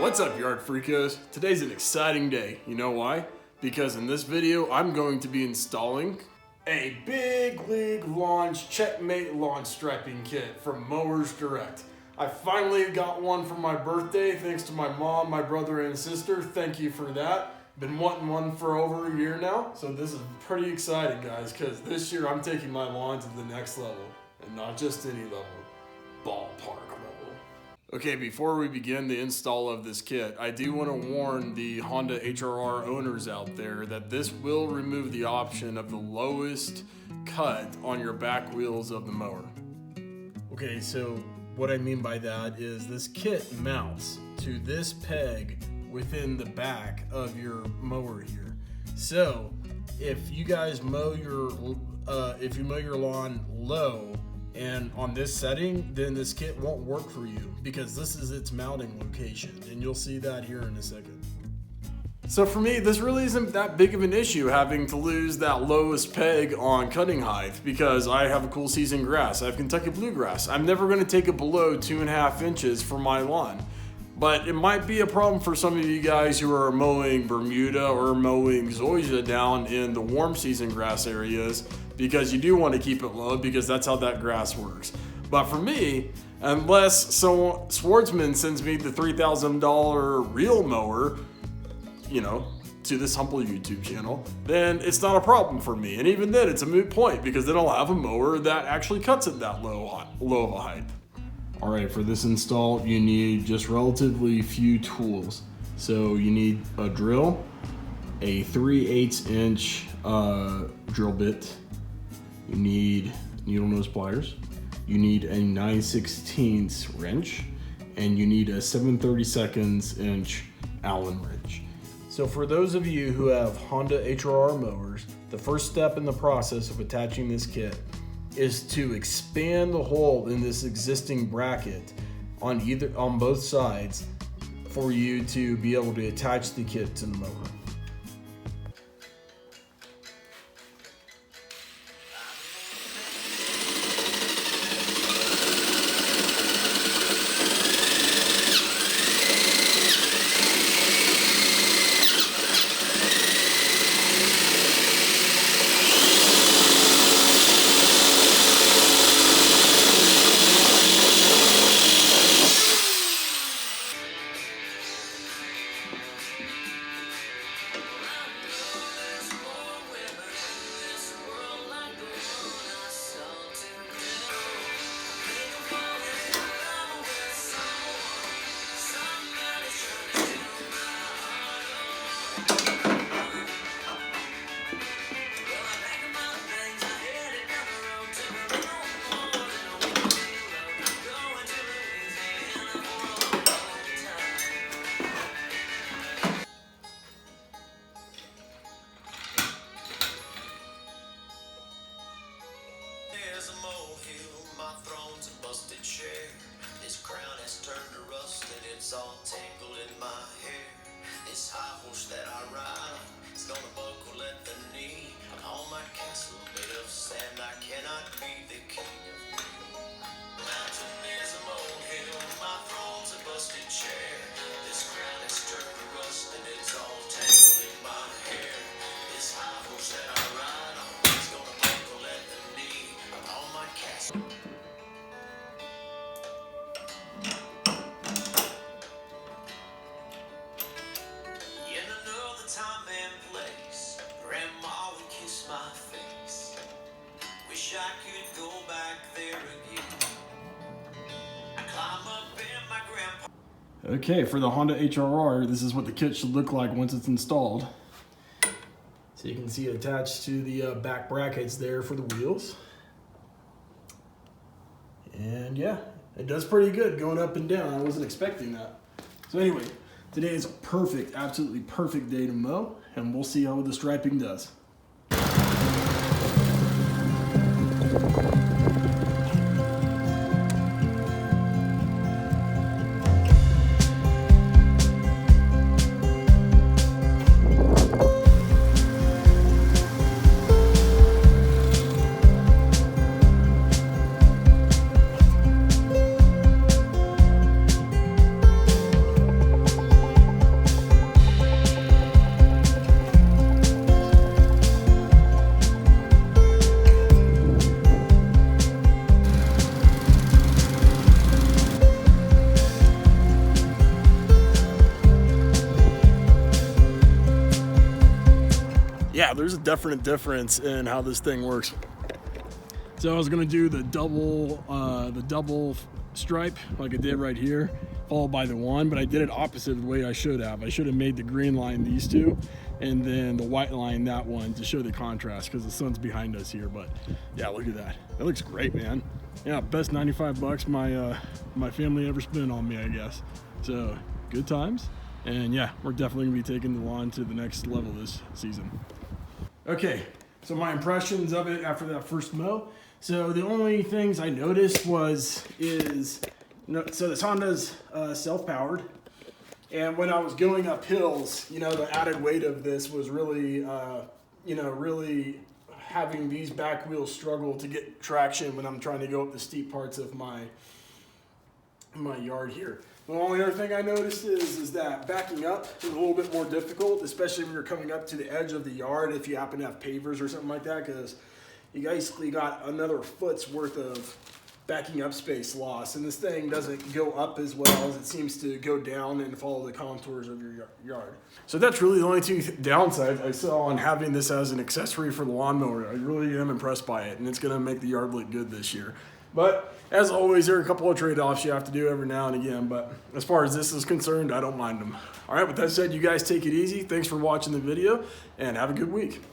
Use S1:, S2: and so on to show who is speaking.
S1: What's up, yard freakos? Today's an exciting day. You know why? Because in this video, I'm going to be installing a big league launch Checkmate Lawn Striping Kit from Mowers Direct. I finally got one for my birthday thanks to my mom, my brother, and sister. Thank you for that. Been wanting one for over a year now, so this is pretty exciting, guys, because this year I'm taking my lawn to the next level, and not just any level, ballpark level. Okay, before we begin the install of this kit, I do want to warn the Honda HRR owners out there that this will remove the option of the lowest cut on your back wheels of the mower. Okay, so what I mean by that is this kit mounts to this peg within the back of your mower here. So if you guys mow your lawn low and on this setting, then this kit won't work for you because this is its mounting location, and you'll see that here in a second. So for me, this really isn't that big of an issue having to lose that lowest peg on cutting height because I have a cool season grass. I have Kentucky bluegrass. I'm never going to take it below 2.5 inches for my lawn. But it might be a problem for some of you guys who are mowing Bermuda or mowing Zoysia down in the warm season grass areas because you do want to keep it low because that's how that grass works. But for me, unless Swartzman sends me the $3,000 real mower, to this humble YouTube channel, then it's not a problem for me. And even then, it's a moot point because then I'll have a mower that actually cuts it that low of a height. All right, for this install, you need just relatively few tools. So you need a drill, a 3/8 inch drill bit, you need needle nose pliers, you need a 9/16 wrench, and you need a 7/32 inch Allen wrench. So for those of you who have Honda HRR mowers, the first step in the process of attaching this kit is to expand the hole in this existing bracket on both sides for you to be able to attach the kit to the mower.
S2: All tangled in my hair. This high horse that I ride is gonna buckle at the knee. I'm on my castle made of sand. I cannot be the king of me. Mountain is a molehill. My throne's a busted chair. This crown has turned to rust and it's all tangled in my hair. This high horse that I ride on is gonna buckle at the knee. I'm on my castle. I could go back there again. I climb up in my grandpa.
S1: Okay, for the Honda HRR, this is what the kit should look like once it's installed. So you can see it attached to the back brackets there for the wheels. And yeah, it does pretty good going up and down. I wasn't expecting that. So anyway, today is a perfect, absolutely perfect day to mow, and we'll see how the striping does. yeah, there's a definite difference in how this thing works. So I was gonna do the double stripe like I did right here, followed by the one, but I did it opposite of the way I should have. I should have made the green line these two, and then the white line that one to show the contrast because the sun's behind us here. But yeah, look at that. That looks great, man. Yeah, best 95 bucks my family ever spent on me, I guess. So good times. And yeah, we're definitely gonna be taking the lawn to the next level this season. Okay, so my impressions of it after that first mow. So the only things I noticed so this Honda's self-powered, and when I was going up hills, you know, the added weight of this was really, really having these back wheels struggle to get traction when I'm trying to go up the steep parts of my yard here. The only other thing I noticed is that backing up is a little bit more difficult, especially when you're coming up to the edge of the yard if you happen to have pavers or something like that, because you basically got another foot's worth of backing up space loss, and this thing doesn't go up as well as it seems to go down and follow the contours of your yard. So that's really the only two downsides I saw on having this as an accessory for the lawnmower. I really am impressed by it, and it's gonna make the yard look good this year. But as always, there are a couple of trade-offs you have to do every now and again, but as far as this is concerned, I don't mind them. All right, with that said, you guys take it easy. Thanks for watching the video, and have a good week.